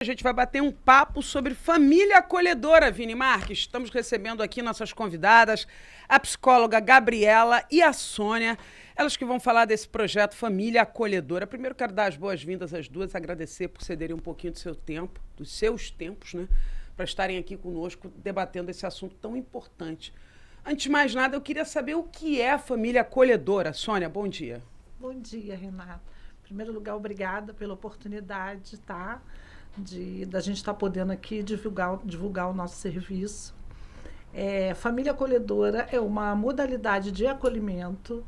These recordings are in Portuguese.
A gente vai bater um papo sobre família acolhedora, Vini Marques. Estamos recebendo aqui nossas convidadas, a psicóloga Gabriela e a Sônia, elas que vão falar desse projeto Família Acolhedora. Primeiro, quero dar as boas-vindas às duas, agradecer por cederem um pouquinho do seu tempo, dos seus tempos, né, para estarem aqui conosco debatendo esse assunto tão importante. Antes de mais nada, eu queria saber o que é a família acolhedora. Sônia, bom dia. Bom dia, Renata. Em primeiro lugar, obrigada pela oportunidade, tá? Da gente estar podendo aqui divulgar o nosso serviço. Família acolhedora é uma modalidade de acolhimento.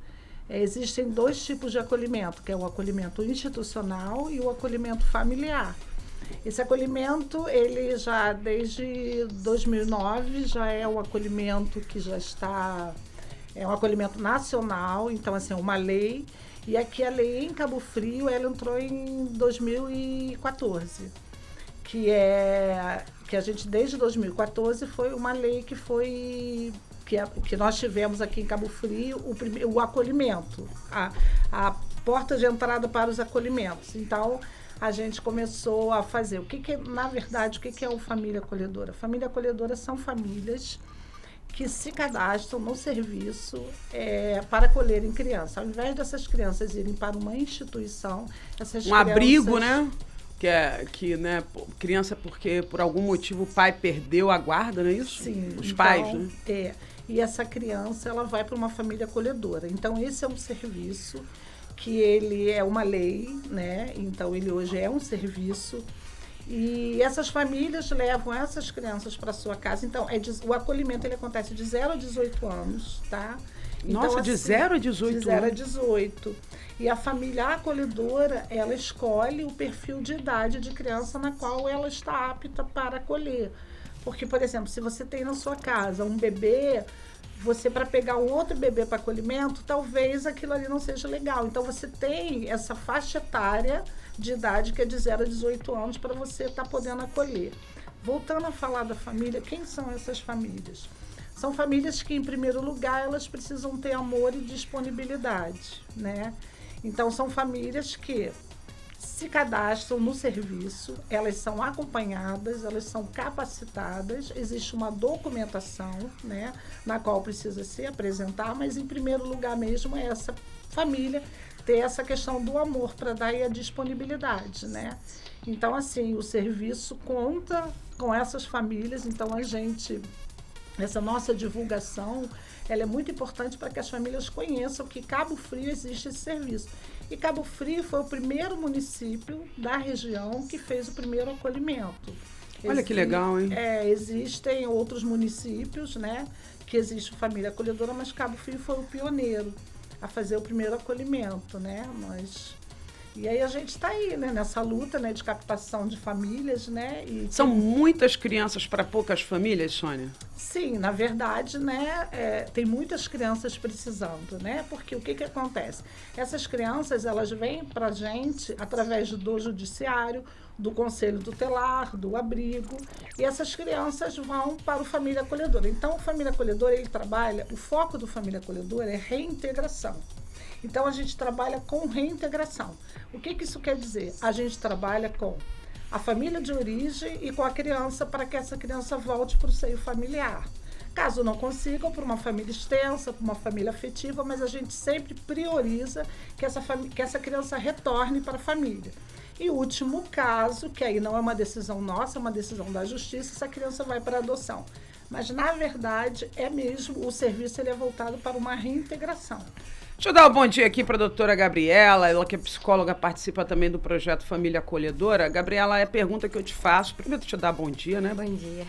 Existem dois tipos de acolhimento, que é o acolhimento institucional e o acolhimento familiar. Esse acolhimento, ele já desde 2009, já é um acolhimento que já está... É um acolhimento nacional, então, assim, é uma lei. E aqui a lei em Cabo Frio, ela entrou em 2014. Que a gente, desde 2014, foi uma lei que nós tivemos aqui em Cabo Frio, o acolhimento, a porta de entrada para os acolhimentos. Então, a gente começou a fazer. Na verdade, o que é o Família Acolhedora? Família Acolhedora são famílias que se cadastram no serviço para acolherem crianças. Ao invés dessas crianças irem para uma instituição, essas crianças... abrigo, né? Né, criança porque por algum motivo o pai perdeu a guarda, não é isso? Sim. Os então, pais, né? E essa criança, ela vai para uma família acolhedora. Então, esse é um serviço que ele é uma lei, né? Então, ele hoje é um serviço. E essas famílias levam essas crianças para sua casa. Então, o acolhimento ele acontece de 0 a 18 anos, tá? Nossa, então, de 0 a 18 De 0 a 18. E a família acolhedora, ela escolhe o perfil de idade de criança na qual ela está apta para acolher. Porque, por exemplo, se você tem na sua casa um bebê, você para pegar um outro bebê para acolhimento, talvez aquilo ali não seja legal. Então, você tem essa faixa etária de idade que é de 0 a 18 anos para você estar podendo acolher. Voltando a falar da família, quem são essas famílias? São famílias que, em primeiro lugar, elas precisam ter amor e disponibilidade, né? Então, são famílias que se cadastram no serviço, elas são acompanhadas, elas são capacitadas, existe uma documentação, né, na qual precisa se apresentar, mas, em primeiro lugar mesmo, é essa família ter essa questão do amor para dar aí a disponibilidade, né? Então, assim, o serviço conta com essas famílias, então essa nossa divulgação, ela é muito importante para que as famílias conheçam que Cabo Frio existe esse serviço. E Cabo Frio foi o primeiro município da região que fez o primeiro acolhimento. Olha que legal, hein? Existem outros municípios, né, que existe família acolhedora, mas Cabo Frio foi o pioneiro a fazer o primeiro acolhimento, né? E aí a gente está aí, né, nessa luta, né, de captação de famílias, né? São muitas crianças para poucas famílias, Sônia? Sim, na verdade, né, tem muitas crianças precisando, né? Porque o que acontece? Essas crianças, elas vêm para a gente através do judiciário, do conselho tutelar, do abrigo, e essas crianças vão para o Família Acolhedora. Então, o Família Acolhedora, o foco do Família Acolhedora é reintegração. Então, a gente trabalha com reintegração. O que isso quer dizer? A gente trabalha com a família de origem e com a criança para que essa criança volte para o seio familiar. Caso não consiga, para uma família extensa, para uma família afetiva, mas a gente sempre prioriza que essa criança retorne para a família. E o último caso, que aí não é uma decisão nossa, é uma decisão da justiça, essa criança vai para a adoção. Mas, na verdade, o serviço ele é voltado para uma reintegração. Deixa eu dar um bom dia aqui para a doutora Gabriela, ela que é psicóloga, participa também do projeto Família Acolhedora. Gabriela, é a pergunta que eu te faço. Primeiro, deixa eu dar bom dia, né? Bom dia.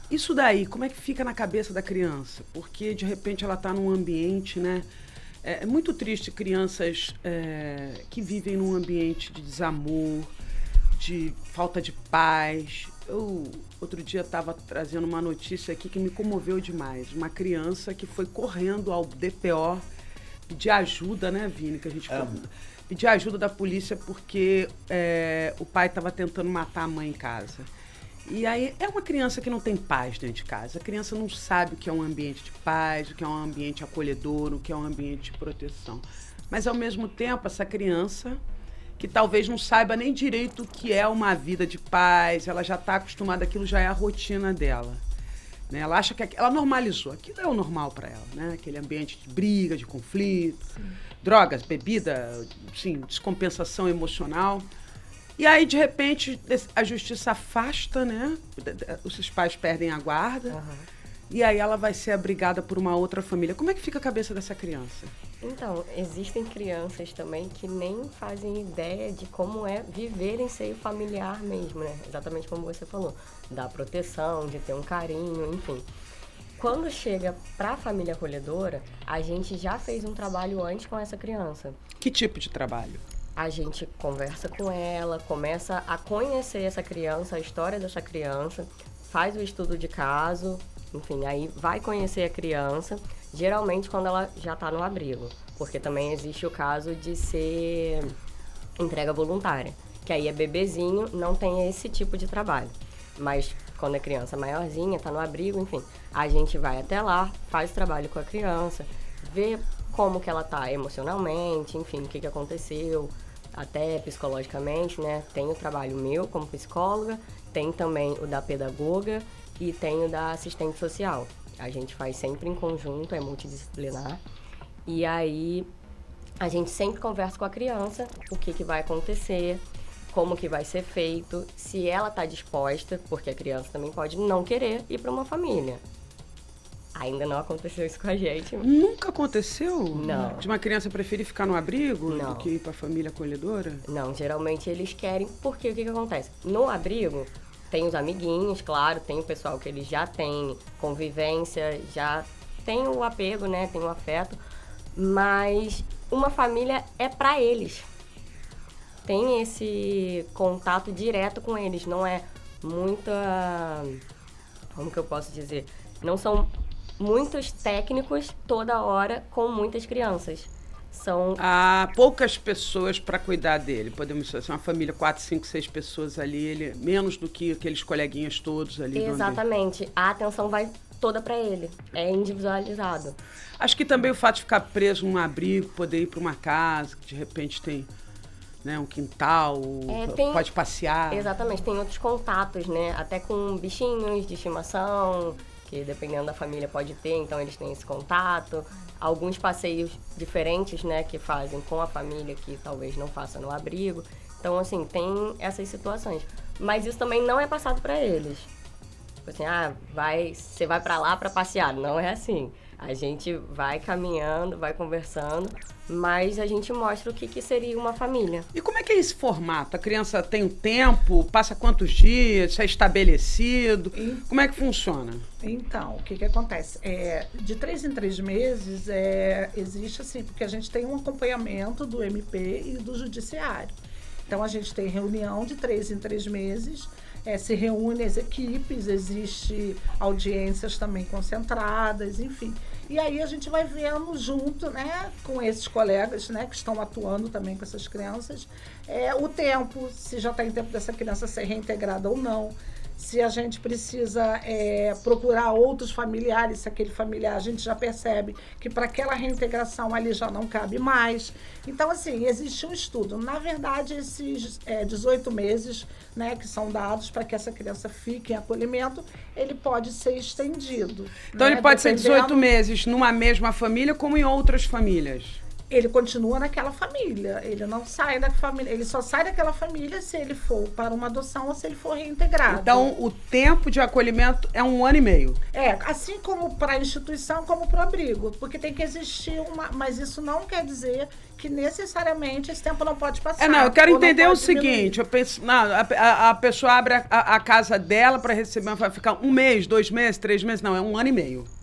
Isso daí, como é que fica na cabeça da criança? Porque, de repente, ela está num ambiente, né? É muito triste crianças que vivem num ambiente de desamor, de falta de paz. Eu, outro dia, estava trazendo uma notícia aqui que me comoveu demais. Uma criança que foi correndo ao DPO pedir ajuda, né, Vini, que a gente pedir ajuda da polícia porque o pai estava tentando matar a mãe em casa. E aí é uma criança que não tem paz dentro de casa. A criança não sabe o que é um ambiente de paz, o que é um ambiente acolhedor, o que é um ambiente de proteção. Mas, ao mesmo tempo, essa criança que talvez não saiba nem direito o que é uma vida de paz, ela já está acostumada, aquilo já é a rotina dela. Né? Ela acha que ela normalizou, aquilo é o normal para ela, né? Aquele ambiente de briga, de conflito, drogas, bebida, sim, descompensação emocional. E aí, de repente, a justiça afasta, né? Os pais perdem a guarda. Uhum. E aí ela vai ser abrigada por uma outra família. Como é que fica a cabeça dessa criança? Então, existem crianças também que nem fazem ideia de como é viver em seio familiar mesmo, né? Exatamente como você falou, da proteção, de ter um carinho, enfim. Quando chega para a família acolhedora, a gente já fez um trabalho antes com essa criança. Que tipo de trabalho? A gente conversa com ela, começa a conhecer essa criança, a história dessa criança, faz o estudo de caso, enfim, aí vai conhecer a criança, geralmente quando ela já está no abrigo, porque também existe o caso de ser entrega voluntária, que aí é bebezinho, não tem esse tipo de trabalho. Mas quando é criança maiorzinha, está no abrigo, enfim, a gente vai até lá, faz trabalho com a criança, vê como que ela está emocionalmente, enfim, o que aconteceu, até psicologicamente, né? Tem o trabalho meu como psicóloga, tem também o da pedagoga, e tenho da assistente social. A gente faz sempre em conjunto, é multidisciplinar. E aí, a gente sempre conversa com a criança, o que vai acontecer, como que vai ser feito, se ela está disposta, porque a criança também pode não querer ir para uma família. Ainda não aconteceu isso com a gente. Nunca aconteceu? Não. De uma criança preferir ficar no abrigo Não. do que ir para a família acolhedora? Não, geralmente eles querem, porque o que acontece? No abrigo, tem os amiguinhos, claro, tem o pessoal que eles já têm convivência, já tem o apego, né? Tem o afeto, mas uma família é para eles. Tem esse contato direto com eles, não é muita... Como que eu posso dizer? Não são muitos técnicos toda hora com muitas crianças. São... Há poucas pessoas para cuidar dele. Podemos ser uma família, 4, 5, 6 pessoas ali, ele menos do que aqueles coleguinhas todos ali. Exatamente. A atenção vai toda para ele. É individualizado. Acho que também o fato de ficar preso num abrigo, poder ir para uma casa, que de repente tem, né, um quintal, pode passear. Exatamente. Tem outros contatos, né? Até com bichinhos de estimação, que dependendo da família pode ter, então eles têm esse contato. Alguns passeios diferentes, né, que fazem com a família, que talvez não faça no abrigo. Então, assim, tem essas situações. Mas isso também não é passado para eles. Tipo assim, você vai para lá para passear. Não é assim. A gente vai caminhando, vai conversando, mas a gente mostra o que seria uma família. E como é que é esse formato? A criança tem um tempo, passa quantos dias, isso é estabelecido? Como é que funciona? Então, o que acontece? De 3 em 3 meses, existe assim, porque a gente tem um acompanhamento do MP e do Judiciário. Então, a gente tem reunião de 3 em 3 meses, se reúne as equipes, existe audiências também concentradas, enfim. E aí a gente vai vendo junto, né, com esses colegas, né, que estão atuando também com essas crianças, o tempo, se já está em tempo dessa criança ser reintegrada ou não, se a gente precisa procurar outros familiares, se aquele familiar a gente já percebe que para aquela reintegração ali já não cabe mais. Então, assim, existe um estudo. Na verdade, esses 18 meses, né, que são dados para que essa criança fique em acolhimento, ele pode ser estendido. Então, né, ele pode ser 18 dependendo... meses numa mesma família, como em outras famílias? Ele continua naquela família, ele não sai da família, ele só sai daquela família se ele for para uma adoção ou se ele for reintegrado. Então, o tempo de acolhimento é 1 ano e meio? Assim como para a instituição, como para o abrigo, porque tem que existir mas isso não quer dizer que necessariamente esse tempo não pode passar. Não, eu quero entender o diminuir. seguinte, eu penso, a pessoa abre a casa dela para receber, vai ficar 1 mês, 2 meses, 3 meses, não, é 1 ano e meio.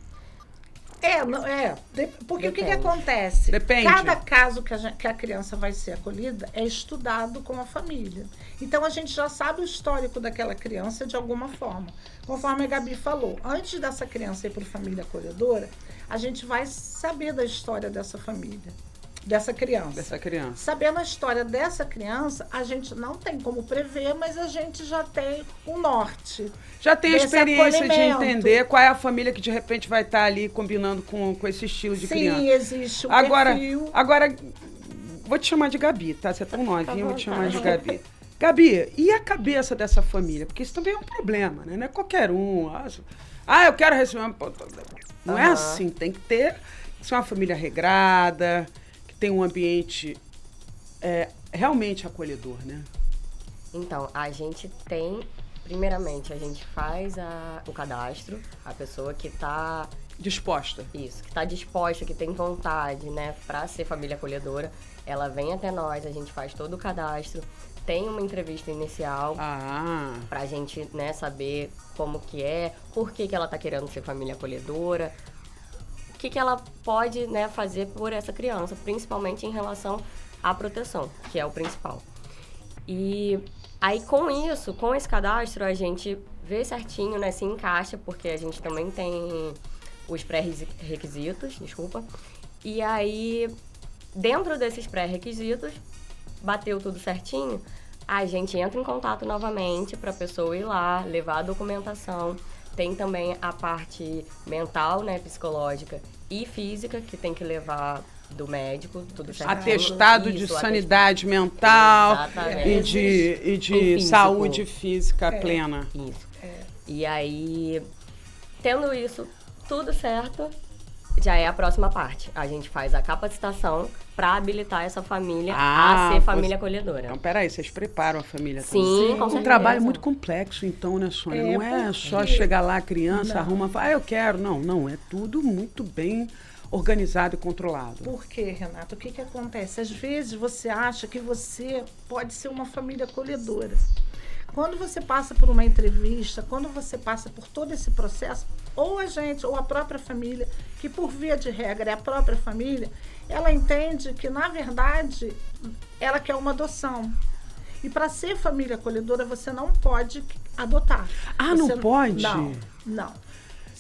Porque Depende. o que acontece? Depende. Cada caso que a criança vai ser acolhida é estudado com a família. Então, a gente já sabe o histórico daquela criança de alguma forma. Conforme a Gabi falou, antes dessa criança ir para a família acolhedora, a gente vai saber da história dessa família, dessa criança. Sabendo a história dessa criança, a gente não tem como prever, mas a gente já tem um norte. Já tem a experiência de acolhimento. entender qual é a família que de repente vai estar ali combinando com esse estilo de criança. Sim, existe o Agora, perfil. Agora, vou te chamar de Gabi, tá? Você é tão novinha, vou te chamar de Gabi. Gabi, e a cabeça dessa família? Porque isso também é um problema, né? Não é qualquer um. Eu quero receber uma... Não é assim, tem que ter... Ser uma família regrada, que tem um ambiente realmente acolhedor, né? Então, a gente tem... Primeiramente, a gente faz o cadastro, a pessoa que está... Disposta. Isso, que está disposta, que tem vontade, né, para ser família acolhedora, ela vem até nós, a gente faz todo o cadastro, tem uma entrevista inicial para a gente, né, saber como que é, por que ela está querendo ser família acolhedora, o que ela pode, né, fazer por essa criança, principalmente em relação à proteção, que é o principal. E aí, com isso, com esse cadastro, a gente vê certinho, né, se encaixa, porque a gente também tem os pré-requisitos, e aí, dentro desses pré-requisitos, bateu tudo certinho, a gente entra em contato novamente para a pessoa ir lá, levar a documentação. Tem também a parte mental, né, psicológica e física, que tem que levar do médico, tudo certinho. Atestado de sanidade mental e de saúde física plena. Isso. E aí, tendo isso tudo certo, já é a próxima parte. A gente faz a capacitação para habilitar essa família a ser família acolhedora. Então, peraí, vocês preparam a família também? Sim, com certeza. Um trabalho muito complexo, então, né, Sônia? Não é só chegar lá, a criança arruma, eu quero. Não, é tudo muito bem organizado e controlado. Por quê, Renata? O que acontece? Às vezes você acha que você pode ser uma família acolhedora. Quando você passa por uma entrevista, quando você passa por todo esse processo, ou a gente, ou a própria família, que por via de regra é a própria família, ela entende que, na verdade, ela quer uma adoção. E para ser família acolhedora, você não pode adotar. Não pode? Não.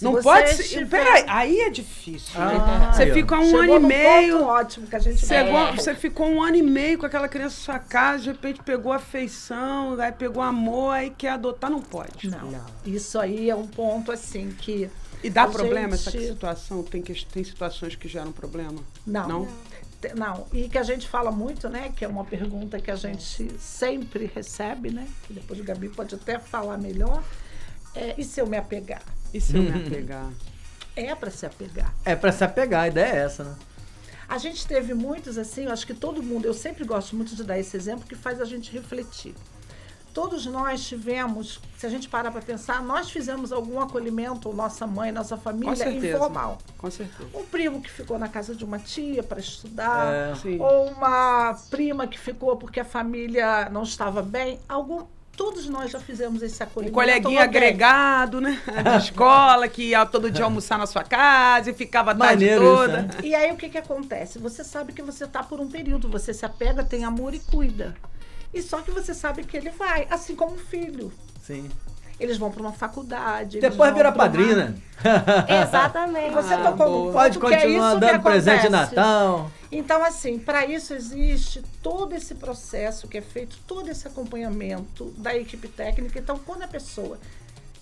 Não pode ser. Peraí, aí é difícil. Né? Você fica um ano e meio. Ótimo que a gente você ficou um ano e meio com aquela criança na sua casa, de repente pegou afeição, aí pegou amor, aí quer adotar, não pode. Não. Isso aí é um ponto assim que. E dá problema essa situação? Tem situações que geram problema? Não. E que a gente fala muito, né? Que é uma pergunta que a gente sempre recebe, né? Que depois o Gabi pode até falar melhor. E se eu me apegar? E se eu me apegar? É para se apegar. É para se apegar, a ideia é essa, né? A gente teve muitos, assim, eu acho que todo mundo, eu sempre gosto muito de dar esse exemplo que faz a gente refletir. Todos nós tivemos, se a gente parar para pensar, nós fizemos algum acolhimento, nossa mãe, nossa família, informal. Com certeza. Um primo que ficou na casa de uma tia para estudar, ou uma prima que ficou porque a família não estava bem, todos nós já fizemos esse acolhimento. Um coleguinha agregado, né? De escola, que ia todo dia almoçar na sua casa e ficava a tarde toda. Isso, né? E aí, o que acontece? Você sabe que você está por um período, você se apega, tem amor e cuida. E só que você sabe que ele vai, assim como um filho. Sim. Eles vão para uma faculdade. Depois vira padrina. Exatamente. Você tocou pode continuar dando presente de Natal. Então, assim, para isso existe todo esse processo que é feito, todo esse acompanhamento da equipe técnica. Então, quando a pessoa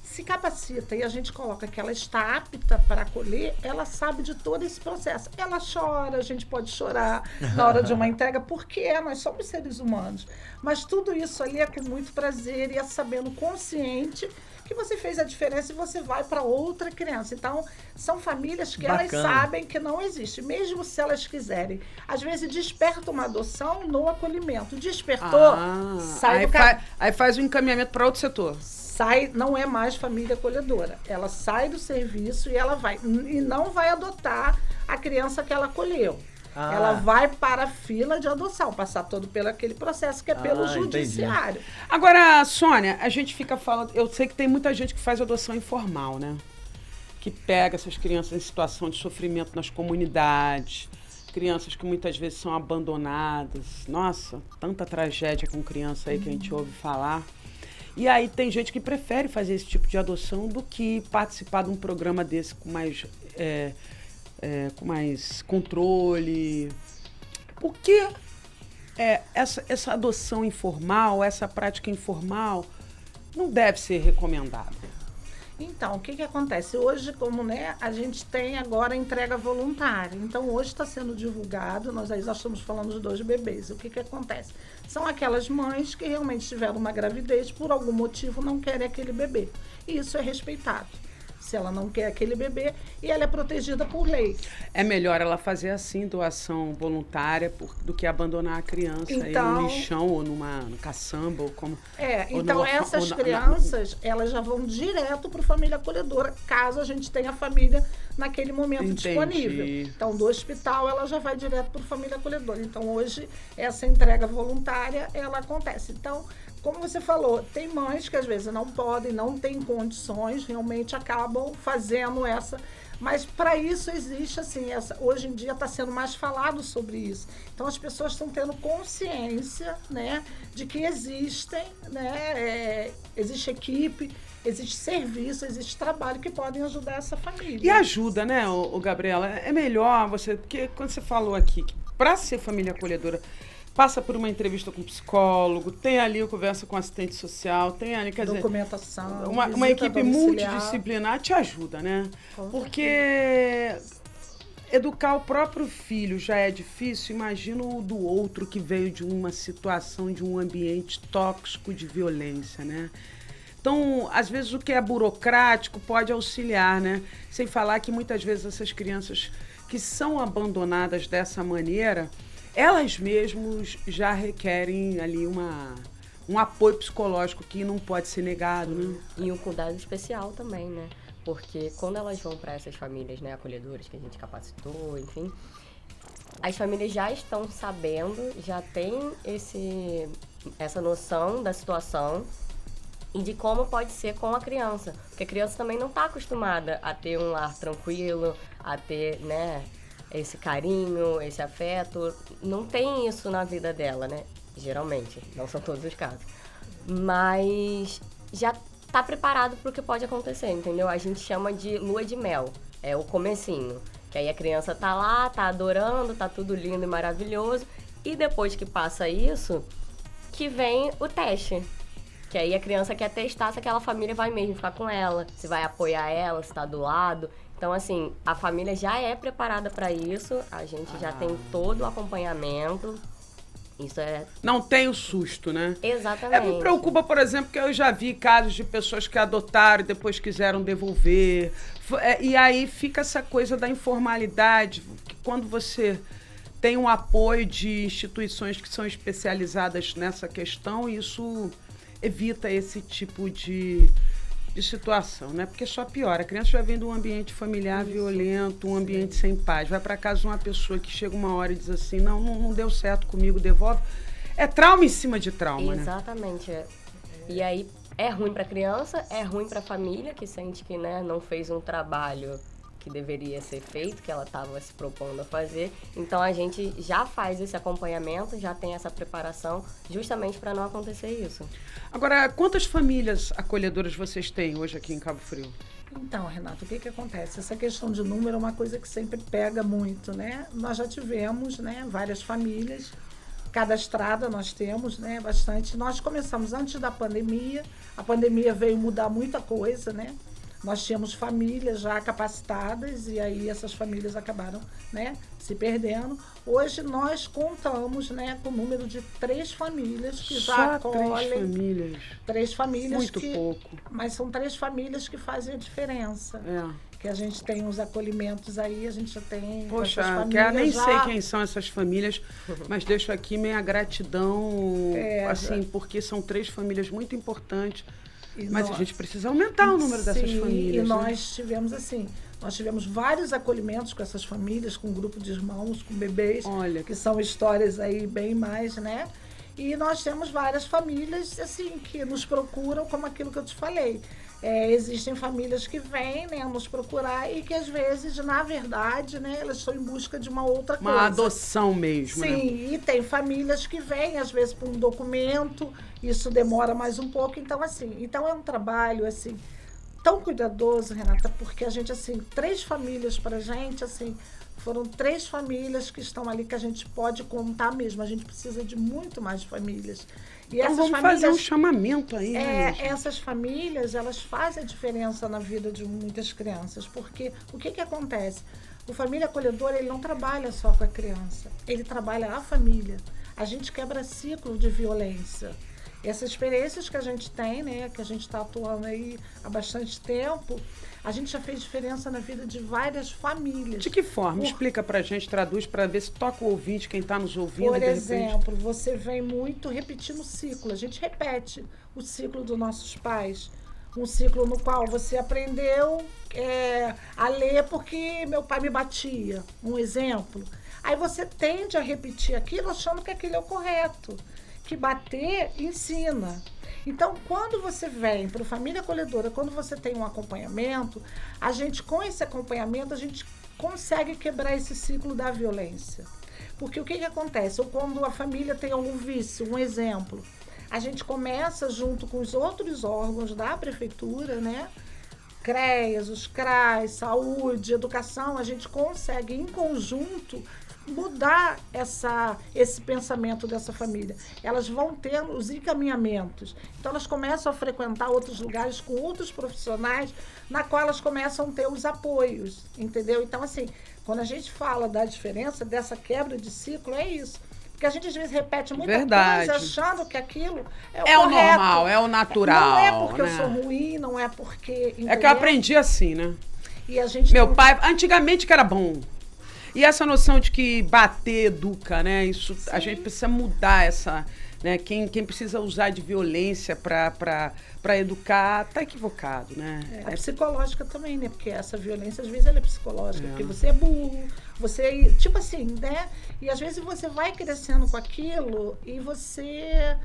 se capacita e a gente coloca que ela está apta para acolher, ela sabe de todo esse processo. Ela chora, a gente pode chorar na hora de uma entrega, porque nós somos seres humanos. Mas tudo isso ali é com muito prazer e é sabendo consciente que você fez a diferença e você vai para outra criança. Então, são famílias que elas sabem que não existe, mesmo se elas quiserem. Às vezes, desperta uma adoção no acolhimento. Despertou, sai do aí faz um encaminhamento para outro setor. Não é mais família acolhedora. Ela sai do serviço e ela vai. E não vai adotar a criança que ela acolheu. Ela vai para a fila de adoção, passar todo pelo aquele processo que é pelo judiciário. Entendi. Agora, Sônia, a gente fica falando... Eu sei que tem muita gente que faz adoção informal, né? Que pega essas crianças em situação de sofrimento nas comunidades. Crianças que muitas vezes são abandonadas. Nossa, tanta tragédia com criança aí que a gente ouve falar. E aí tem gente que prefere fazer esse tipo de adoção do que participar de um programa desse com mais controle. Por que essa adoção informal, essa prática informal, não deve ser recomendada? Então, o que acontece? Hoje, como a gente tem agora a entrega voluntária. Então, hoje está sendo divulgado, nós estamos falando de 2 bebês. O que acontece? São aquelas mães que realmente tiveram uma gravidez, por algum motivo não querem aquele bebê. E isso é respeitado. Se ela não quer aquele bebê, e ela é protegida por lei. É melhor ela fazer assim, doação voluntária, do que abandonar a criança em um lixão ou no caçamba, ou como... Então essas crianças, elas já vão direto para a família acolhedora, caso a gente tenha a família naquele momento disponível. Então, do hospital, ela já vai direto para a família acolhedora. Então, hoje, essa entrega voluntária, ela acontece. Então, como você falou, tem mães que às vezes não podem, não têm condições, realmente acabam fazendo essa. Mas para isso existe, assim, hoje em dia está sendo mais falado sobre isso. Então as pessoas estão tendo consciência, de que existem, existe equipe, existe serviço, existe trabalho que podem ajudar essa família. E ajuda, né, Gabriela? É melhor porque quando você falou aqui que para ser família acolhedora, passa por uma entrevista com um psicólogo, tem ali conversa com assistente social, tem ali, quer documentação, dizer, uma equipe multidisciplinar te ajuda, né? Porque educar o próprio filho já é difícil, imagina o do outro que veio de uma situação, de um ambiente tóxico de violência, né? Então, às vezes, o que é burocrático pode auxiliar, né? Sem falar que muitas vezes essas crianças que são abandonadas dessa maneira, elas mesmas já requerem ali um apoio psicológico que não pode ser negado, né? E um cuidado especial também, né? Porque quando elas vão para essas famílias, acolhedoras que a gente capacitou, enfim, as famílias já estão sabendo, já têm essa noção da situação e de como pode ser com a criança. Porque a criança também não está acostumada a ter um lar tranquilo, a ter, esse carinho, esse afeto. Não tem isso na vida dela, Geralmente, não são todos os casos. Mas já tá preparado para o que pode acontecer, entendeu? A gente chama de lua de mel, é o comecinho. Que aí a criança tá lá, tá adorando, tá tudo lindo e maravilhoso. E depois que passa isso, que vem o teste. Que aí a criança quer testar se aquela família vai mesmo ficar com ela, se vai apoiar ela, se tá do lado. Então, assim, a família já é preparada para isso, a gente já tem todo o acompanhamento. Isso é... Não tem o susto, né? Exatamente. Me preocupa, por exemplo, que eu já vi casos de pessoas que adotaram e depois quiseram devolver. E aí fica essa coisa da informalidade, que quando você tem um apoio de instituições que são especializadas nessa questão, isso evita esse tipo de situação, né? Porque só piora. A criança já vem de um ambiente familiar violento, um ambiente sem paz. Vai para casa de uma pessoa que chega uma hora e diz assim, não deu certo comigo, devolve. É trauma em cima de trauma, Exatamente. Né? E aí é ruim para a criança, é ruim para a família, que sente que não fez um trabalho que deveria ser feito, que ela estava se propondo a fazer. Então a gente já faz esse acompanhamento, já tem essa preparação, justamente para não acontecer isso. Agora, quantas famílias acolhedoras vocês têm hoje aqui em Cabo Frio? Então, Renato, o que acontece? Essa questão de número é uma coisa que sempre pega muito, Nós já tivemos, várias famílias cadastradas, nós temos, bastante. Nós começamos antes da pandemia, a pandemia veio mudar muita coisa, Nós tínhamos famílias já capacitadas e aí essas famílias acabaram, se perdendo. Hoje nós contamos, com o número de 3 famílias que já acolhem. 3 famílias? 3 famílias. Muito pouco. Mas são 3 famílias que fazem a diferença. Que a gente tem os acolhimentos aí, a gente já tem... Poxa, eu nem sei quem são essas famílias, mas deixo aqui minha gratidão, porque são 3 famílias muito importantes. Mas a gente precisa aumentar o número dessas famílias. E nós tivemos nós tivemos vários acolhimentos com essas famílias, com um grupo de irmãos, com bebês, que são histórias aí bem mais, E nós temos várias famílias, que nos procuram, como aquilo que eu te falei. Existem famílias que vêm, nos procurar e que, às vezes, na verdade, elas estão em busca de uma outra coisa. Uma adoção mesmo, Sim, e tem famílias que vêm, às vezes, por um documento, isso demora mais um pouco. Então, é um trabalho, tão cuidadoso, Renata, porque a gente, 3 famílias pra gente, foram 3 famílias que estão ali que a gente pode contar mesmo. A gente precisa de muito mais famílias. E então vamos fazer um chamamento aí, né? Essas famílias, elas fazem a diferença na vida de muitas crianças, porque o que acontece? O família acolhedora, ele não trabalha só com a criança, ele trabalha a família. A gente quebra ciclo de violência. Essas experiências que a gente tem, né, que a gente está atuando aí há bastante tempo, a gente já fez diferença na vida de várias famílias. De que forma? Explica pra gente, traduz para ver se toca o ouvinte, quem está nos ouvindo. Por exemplo, você vem muito repetindo o ciclo. A gente repete o ciclo dos nossos pais. Um ciclo no qual você aprendeu a ler porque meu pai me batia. Um exemplo. Aí você tende a repetir aquilo achando que aquilo é o correto. Que bater ensina. Então, quando você vem para a família acolhedora, quando você tem um acompanhamento, com esse acompanhamento, a gente consegue quebrar esse ciclo da violência. Porque o que acontece? Ou quando a família tem algum vício, um exemplo, a gente começa junto com os outros órgãos da prefeitura, né? CREAS, os CRAs, saúde, educação, a gente consegue em conjunto mudar esse pensamento dessa família. Elas vão ter os encaminhamentos. Então, elas começam a frequentar outros lugares com outros profissionais, na qual elas começam a ter os apoios, entendeu? Então, assim, quando a gente fala da diferença, dessa quebra de ciclo, é isso. Porque a gente, às vezes, repete muita coisa achando que aquilo é o correto. Normal, é o natural. Não é porque eu sou ruim, não é porque... Entendeu? É que eu aprendi assim, né? E a gente pai, antigamente que era bom. E essa noção de que bater educa, né? Isso, a gente precisa mudar essa... Né? Quem precisa usar de violência para educar tá equivocado, né? A psicológica também, né? Porque essa violência, às vezes, ela é psicológica. Porque você é burro, você... Tipo assim, né? E às vezes você vai crescendo com aquilo e você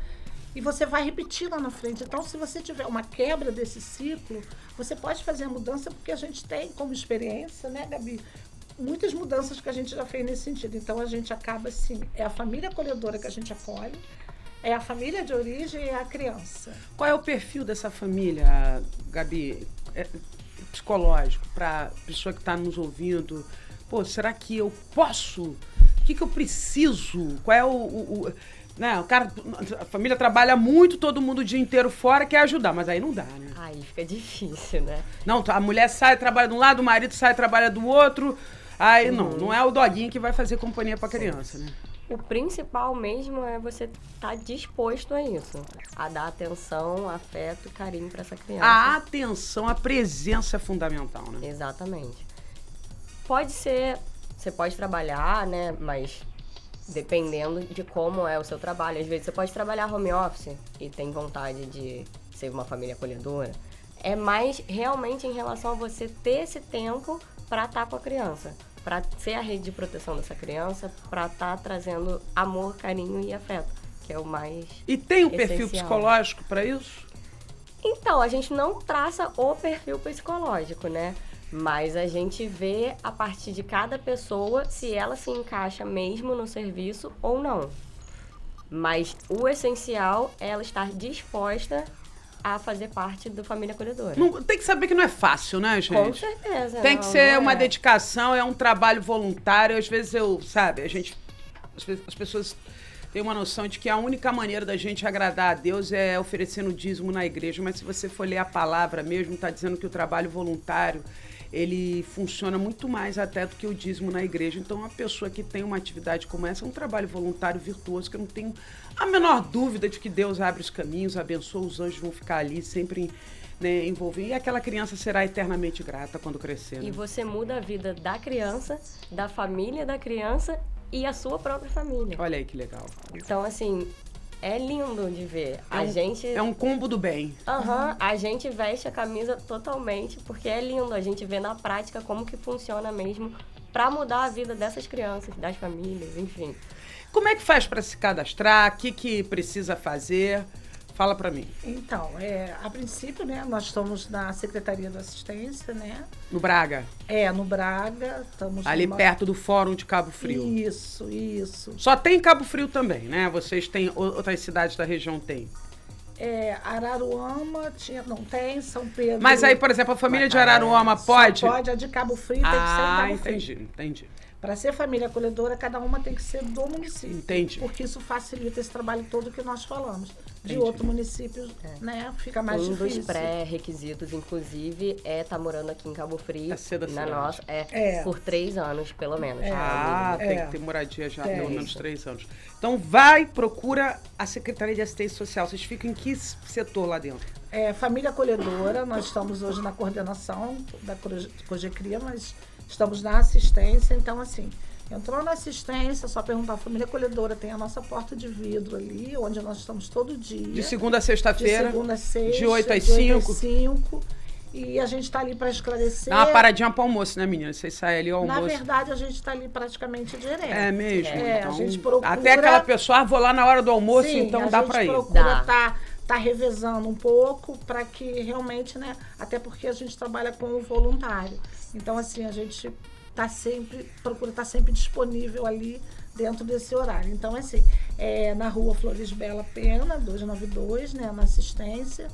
vai repetir lá na frente. Então, se você tiver uma quebra desse ciclo, você pode fazer a mudança, porque a gente tem como experiência, né, Gabi? Muitas mudanças que a gente já fez nesse sentido. Então, a gente acaba assim, é a família acolhedora que a gente acolhe, é a família de origem e é a criança. Qual é o perfil dessa família, Gabi? Psicológico, para a pessoa que está nos ouvindo. Pô, será que eu posso? O que eu preciso? Qual é né, a família trabalha muito, todo mundo o dia inteiro fora, quer ajudar, mas aí não dá, né? Aí fica difícil, né? Não, a mulher sai, trabalha de um lado, o marido sai, trabalha do outro. Aí não é o doguinho que vai fazer companhia pra criança, né? O principal mesmo é você estar disposto a isso. A dar atenção, afeto e carinho para essa criança. A atenção, a presença é fundamental, né? Exatamente. Pode ser, você pode trabalhar, né? Mas dependendo de como é o seu trabalho. Às vezes você pode trabalhar home office e tem vontade de ser uma família acolhedora. É mais realmente em relação a você ter esse tempo para estar com a criança. Para ser a rede de proteção dessa criança, para estar trazendo amor, carinho e afeto, que é o mais E tem um essencial. perfil psicológico para isso? Então, a gente não traça o perfil psicológico, né? Mas a gente vê a partir de cada pessoa se ela se encaixa mesmo no serviço ou não. Mas o essencial é ela estar disposta a fazer parte da família acolhedora. Tem que saber que não é fácil, né, gente? Com certeza. Tem que ser uma dedicação, é um trabalho voluntário. Às vezes as pessoas têm uma noção de que a única maneira da gente agradar a Deus é oferecendo dízimo na igreja. Mas se você for ler a palavra mesmo, está dizendo que o trabalho voluntário, ele funciona muito mais até do que o dízimo na igreja. Então, uma pessoa que tem uma atividade como essa é um trabalho voluntário virtuoso, que eu não tenho a menor dúvida de que Deus abre os caminhos, abençoa, os anjos vão ficar ali sempre, né, envolvidos. E aquela criança será eternamente grata quando crescer. Né? E você muda a vida da criança, da família da criança e a sua própria família. Olha aí que legal. Então, assim, é lindo de ver. É um combo do bem. A gente veste a camisa totalmente, porque é lindo. A gente vê na prática como que funciona mesmo para mudar a vida dessas crianças, das famílias, enfim. Como é que faz para se cadastrar? O que precisa fazer? Fala para mim. Então, a princípio, né, nós estamos na Secretaria da Assistência, né? No Braga? No Braga. Estamos ali perto do Fórum de Cabo Frio. Isso. Só tem Cabo Frio também, né? Vocês têm, outras cidades da região tem? Araruama não tem, São Pedro... Mas aí, por exemplo, a família de Araruama pode? Pode, a de Cabo Frio tem que ser em Cabo Frio. Entendi. Para ser família acolhedora, cada uma tem que ser do município. Entendi. Porque isso facilita esse trabalho todo que nós falamos. De Entendi. outro município, né, fica mais Um difícil. dos pré-requisitos, inclusive, é estar morando aqui em Cabo Frio. É ser da na cidade. nossa, por 3 anos, pelo menos. Tem É. que ter moradia já há Tem. pelo menos 3 anos. Então vai, procura a Secretaria de Assistência Social. Vocês ficam em que setor lá dentro? Família acolhedora, nós estamos hoje na coordenação da COGECRIA, mas estamos na assistência, então assim, entrou na assistência, só perguntar, a família acolhedora tem a nossa porta de vidro ali, onde nós estamos todo dia. De segunda a sexta-feira? De segunda a sexta. De 8 às de 5? 5. E a gente está ali para esclarecer. Dá uma paradinha pro almoço, né, menina? Vocês saem ali ao almoço. Na verdade, a gente está ali praticamente direto. É mesmo? Então, a gente procura... até aquela pessoa, vou lá na hora do almoço, Sim, então dá para ir. A gente procura Dá. tá revezando um pouco para que realmente, né? Até porque a gente trabalha com o voluntário. Então, assim, a gente procura estar sempre disponível ali dentro desse horário. Então, assim, na rua Flores Bela Pena, 292, né? Na assistência.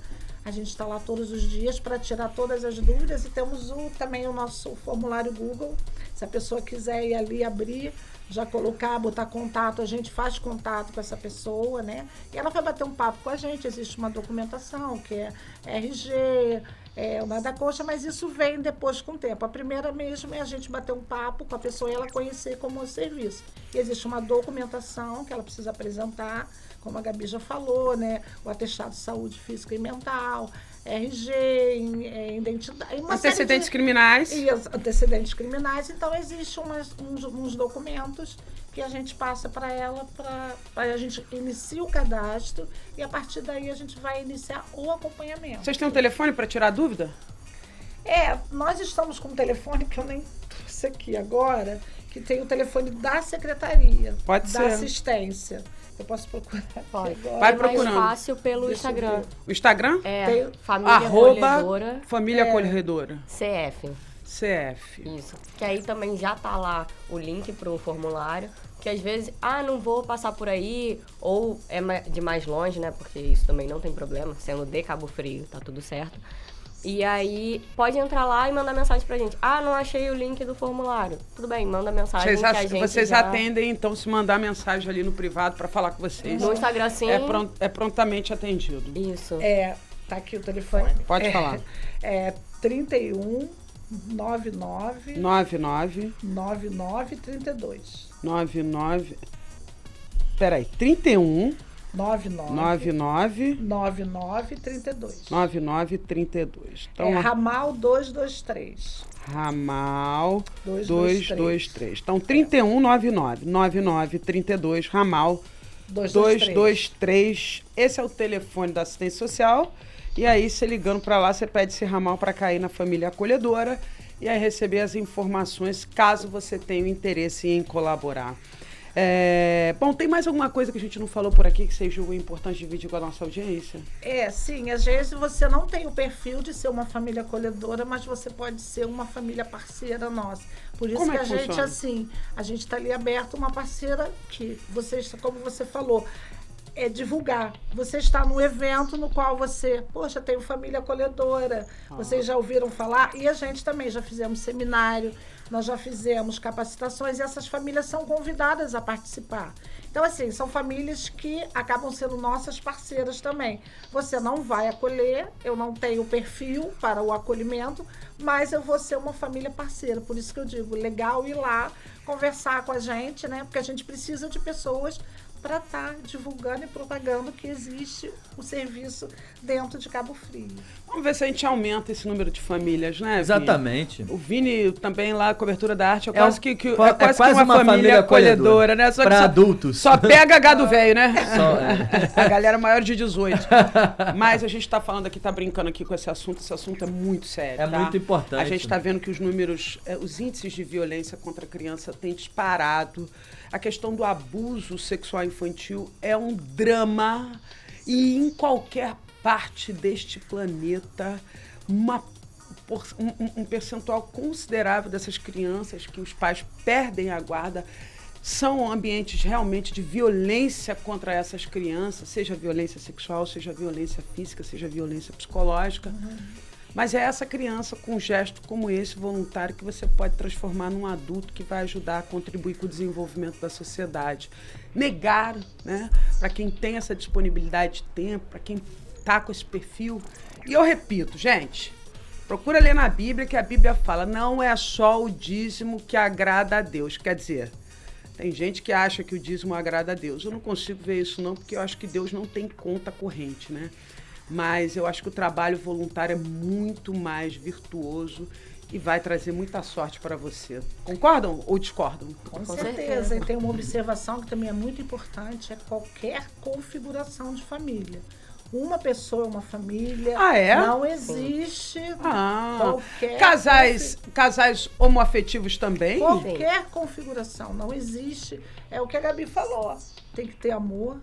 A gente está lá todos os dias para tirar todas as dúvidas e temos também o nosso formulário Google. Se a pessoa quiser ir ali abrir, já colocar, botar contato, a gente faz contato com essa pessoa, né? E ela vai bater um papo com a gente. Existe uma documentação que é RG, o Nada Coxa, mas isso vem depois com o tempo. A primeira mesmo é a gente bater um papo com a pessoa e ela conhecer como é o serviço. E existe uma documentação que ela precisa apresentar, como a Gabi já falou, né? O atestado de saúde física e mental, RG, identidade... Antecedentes criminais. Isso, antecedentes criminais. Então, existem uns documentos que a gente passa para ela, a gente inicia o cadastro e a partir daí a gente vai iniciar o acompanhamento. Vocês têm um telefone para tirar dúvida? Nós estamos com um telefone que eu nem trouxe aqui agora, que tem o telefone da secretaria. Pode da ser. assistência. Eu posso procurar aqui agora. Vai É procurando. mais fácil pelo Deixa eu Instagram. ver. O Instagram? Tem- Família Arroba Acolhedora Família Acolhedora. CF. CF. Isso. Que aí também já tá lá o link pro formulário. Que às vezes, não vou passar por aí, ou é de mais longe, né? Porque isso também não tem problema, sendo de Cabo Frio, tá tudo certo. E aí, pode entrar lá e mandar mensagem pra gente. Não achei o link do formulário. Tudo bem, manda mensagem que a gente Vocês já... atendem, então, se mandar mensagem ali no privado para falar com vocês. No Instagram, sim. É prontamente atendido. Isso. Tá aqui o telefone. Pode falar. 31 99 99 99 32. 99. Peraí, 31 99 99 99 32. 99 32. Então, Ramal 223. Ramal 223. 223. Então, 3199 99 32, Ramal 223. Esse é o telefone da assistência social. E aí, você ligando para lá, você pede esse ramal para cair na família acolhedora e aí receber as informações, caso você tenha interesse em colaborar. Bom, tem mais alguma coisa que a gente não falou por aqui que você julga importante dividir com a nossa audiência? Sim, às vezes você não tem o perfil de ser uma família acolhedora, mas você pode ser uma família parceira nossa. Por isso Como que é a que gente, funciona? assim, a gente está ali aberto, uma parceira que vocês, como você falou, divulgar. Você está num evento no qual você, poxa, tenho família acolhedora, vocês já ouviram falar? E a gente também já fizemos seminário, nós já fizemos capacitações e essas famílias são convidadas a participar. Então, assim, são famílias que acabam sendo nossas parceiras também. Você não vai acolher, eu não tenho perfil para o acolhimento, mas eu vou ser uma família parceira. Por isso que eu digo, legal ir lá conversar com a gente, né? Porque a gente precisa de pessoas para estar divulgando e propagando que existe o serviço dentro de Cabo Frio. Vamos ver se a gente aumenta esse número de famílias, né, Vini? Exatamente. O Vini também lá, a cobertura da arte, é É quase um- que é uma quase uma família acolhedora, né? Só que Pra só- adultos. Só pega gado velho, né? Só, A galera maior de 18. Mas a gente tá falando aqui, tá brincando aqui com esse assunto é muito sério, É tá? muito importante. A gente tá vendo que os números, os índices de violência contra a criança têm disparado. A questão do abuso sexual infantil é um drama e em qualquer parte deste planeta, um percentual considerável dessas crianças que os pais perdem a guarda são ambientes realmente de violência contra essas crianças, seja violência sexual, seja violência física, seja violência psicológica. Mas é essa criança com um gesto como esse, voluntário, que você pode transformar num adulto que vai ajudar a contribuir com o desenvolvimento da sociedade. Negar, né, para quem tem essa disponibilidade de tempo, para quem está com esse perfil. E eu repito, gente, procura ler na Bíblia, que a Bíblia fala, não é só o dízimo que agrada a Deus. Quer dizer, tem gente que acha que o dízimo agrada a Deus. Eu não consigo ver isso não, porque eu acho que Deus não tem conta corrente, né? Mas eu acho que o trabalho voluntário é muito mais virtuoso e vai trazer muita sorte para você. Concordam ou discordam? Com certeza. E tem uma observação que também é muito importante, é qualquer configuração de família. Uma pessoa é uma família. Ah, é? Não existe qualquer... Casais homoafetivos também? Qualquer configuração. Não existe. É o que a Gabi falou. Tem que ter amor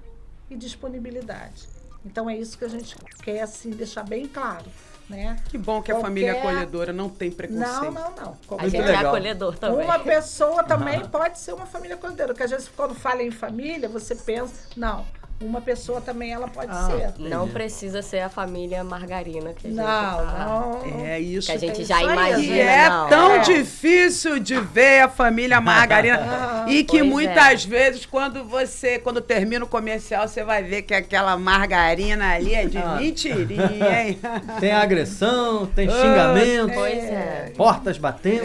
e disponibilidade. Então é isso que a gente quer assim, deixar bem claro. Né? Que bom que a família acolhedora não tem preconceito. Não. A gente é acolhedor também. Uma pessoa também pode ser uma família acolhedora. Porque às vezes quando fala em família, você pensa... Não. Uma pessoa também ela pode ser. Não precisa ser a família margarina que a gente não. É isso. Que a gente já imagina. E é tão difícil de ver a família margarina. E que muitas vezes, quando termina o comercial, você vai ver que aquela margarina ali é de mentirinha, hein? Tem agressão, tem xingamento. Pois é. Portas batendo.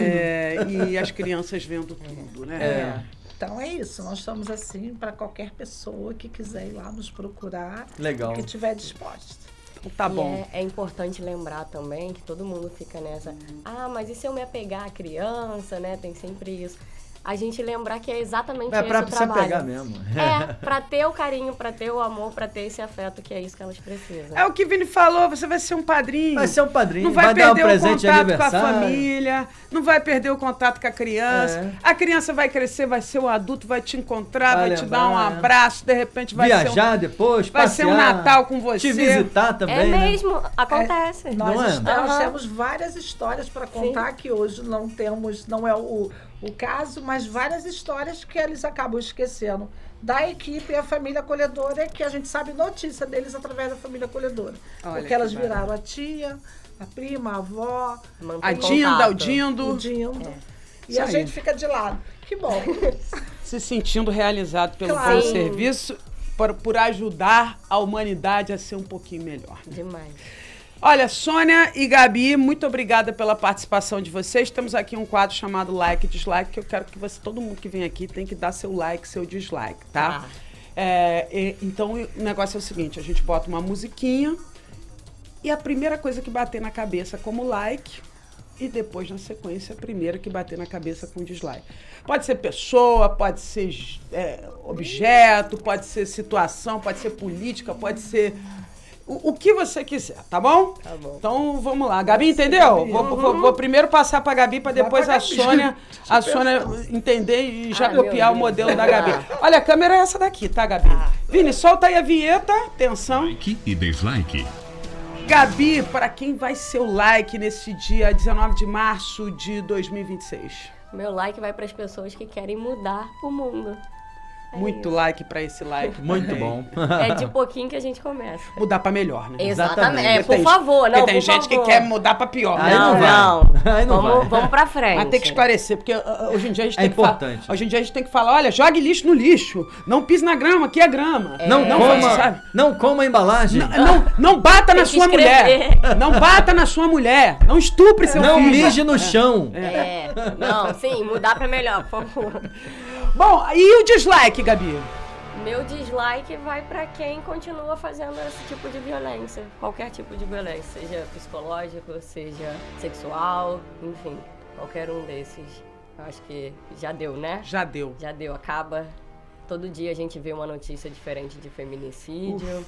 E as crianças vendo tudo, né? Então é isso, nós estamos assim para qualquer pessoa que quiser ir lá nos procurar, legal, que estiver disposta. Então, tá bom. É importante lembrar também que todo mundo fica nessa, mas e se eu me apegar à criança, né? Tem sempre isso. A gente lembrar que é exatamente esse o trabalho. É pra se apegar mesmo. Pra ter o carinho, pra ter o amor, pra ter esse afeto, que é isso que elas precisam. É o que o Vini falou, você vai ser um padrinho. Vai ser um padrinho, não vai perder dar um presente de contato com a aniversário. Família, não vai perder o contato com a criança. A criança vai crescer, vai ser um adulto, vai te encontrar, vai te dar um abraço, de repente vai viajar depois, vai passear, ser um Natal com você. Te visitar também. É mesmo, acontece. Nós temos várias histórias para contar que hoje não é o caso, mas várias histórias que eles acabam esquecendo da equipe e a família acolhedora, que a gente sabe notícia deles através da família acolhedora. Olha, porque elas viraram a tia, a prima, a avó, a Dinda, o Dindo. E a gente fica de lado. Que bom. Se sentindo realizado pelo bom serviço, por ajudar a humanidade a ser um pouquinho melhor. Demais. Olha, Sônia e Gabi, muito obrigada pela participação de vocês. Temos aqui um quadro chamado Like e Dislike, que eu quero que todo mundo que vem aqui tem que dar seu like, seu dislike, tá? Então, o negócio é o seguinte, a gente bota uma musiquinha e a primeira coisa que bater na cabeça como like e depois, na sequência, a primeira que bater na cabeça com dislike. Pode ser pessoa, pode ser objeto, pode ser situação, pode ser política, pode ser... O que você quiser, tá bom? Tá bom. Então, vamos lá. Gabi, entendeu? Vou primeiro passar pra Gabi, pra depois a Sônia entender e já copiar o modelo da Gabi. Olha, a câmera é essa daqui, tá, Gabi? Vini, solta aí a vinheta. Atenção. Like e dislike. Gabi, para quem vai ser o like nesse dia 19 de março de 2026? Meu like vai para as pessoas que querem mudar o mundo. Muito like pra esse like. Muito bom. É de pouquinho que a gente começa. Mudar pra melhor, né? Exatamente. Por favor, não, porque tem gente que quer mudar pra pior. Vamos pra frente. Mas tem que esclarecer, porque hoje em dia a gente tem que importante. Hoje em dia a gente tem que falar, olha, jogue lixo no lixo. Não pise na grama, aqui é grama. Não coma a embalagem. Não bata na sua mulher. Não bata na sua mulher. Não estupre seu filho. Não mije no chão. Mudar pra melhor, por favor. Bom, e o dislike, Gabi? Meu dislike vai pra quem continua fazendo esse tipo de violência. Qualquer tipo de violência, seja psicológico, seja sexual, enfim, qualquer um desses. Acho que já deu, né? Já deu. Já deu, acaba. Todo dia a gente vê uma notícia diferente de feminicídio.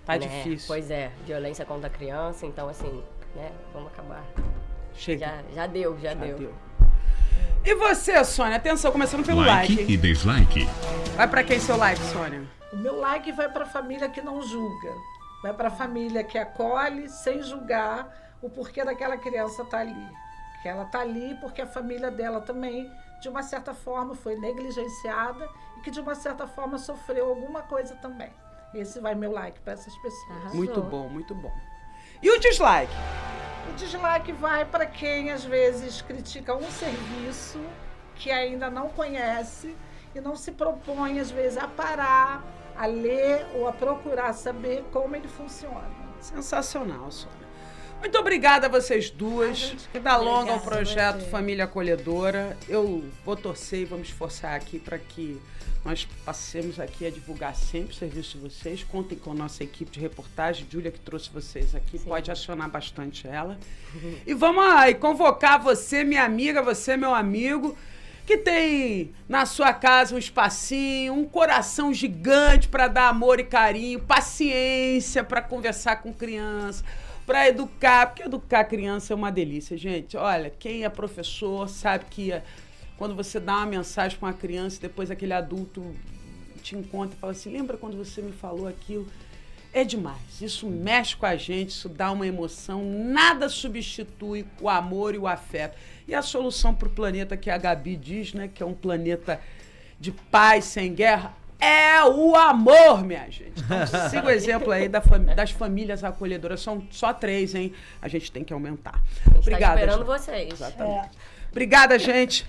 Tá difícil. Pois é, violência contra a criança, então assim, né, vamos acabar. Chega. Já deu. E você, Sônia? Atenção, começando pelo like. Like e dislike. Vai pra quem seu like, Sônia? O meu like vai pra família que não julga. Vai pra família que acolhe sem julgar o porquê daquela criança tá ali. Que ela tá ali porque a família dela também, de uma certa forma, foi negligenciada e que de uma certa forma sofreu alguma coisa também. Esse vai meu like pra essas pessoas. Arrasou. Muito bom, muito bom. E o dislike? dislike vai para quem às vezes critica um serviço que ainda não conhece e não se propõe às vezes a parar, a ler ou a procurar saber como ele funciona. Sensacional, Sônia. Muito obrigada a vocês duas. Vida longa ao projeto Família Acolhedora. Eu vou torcer e vou me esforçar aqui para que nós passemos aqui a divulgar sempre o serviço de vocês. Contem com a nossa equipe de reportagem. Júlia, que trouxe vocês aqui, pode acionar bastante ela. E vamos aí convocar você, minha amiga, você, meu amigo, que tem na sua casa um espacinho, um coração gigante para dar amor e carinho, paciência para conversar com criança, para educar, porque educar criança é uma delícia, gente. Olha, quem é professor sabe que quando você dá uma mensagem para uma criança, depois aquele adulto te encontra e fala assim, lembra quando você me falou aquilo? É demais, isso mexe com a gente, isso dá uma emoção, nada substitui o amor e o afeto. E a solução para o planeta que a Gabi diz, né, que é um planeta de paz, sem guerra, é o amor, minha gente. Então, siga o exemplo aí das famílias acolhedoras. São só 3, hein? A gente tem que aumentar. A gente Obrigada, tá esperando gente. vocês. Exatamente. Obrigada, gente.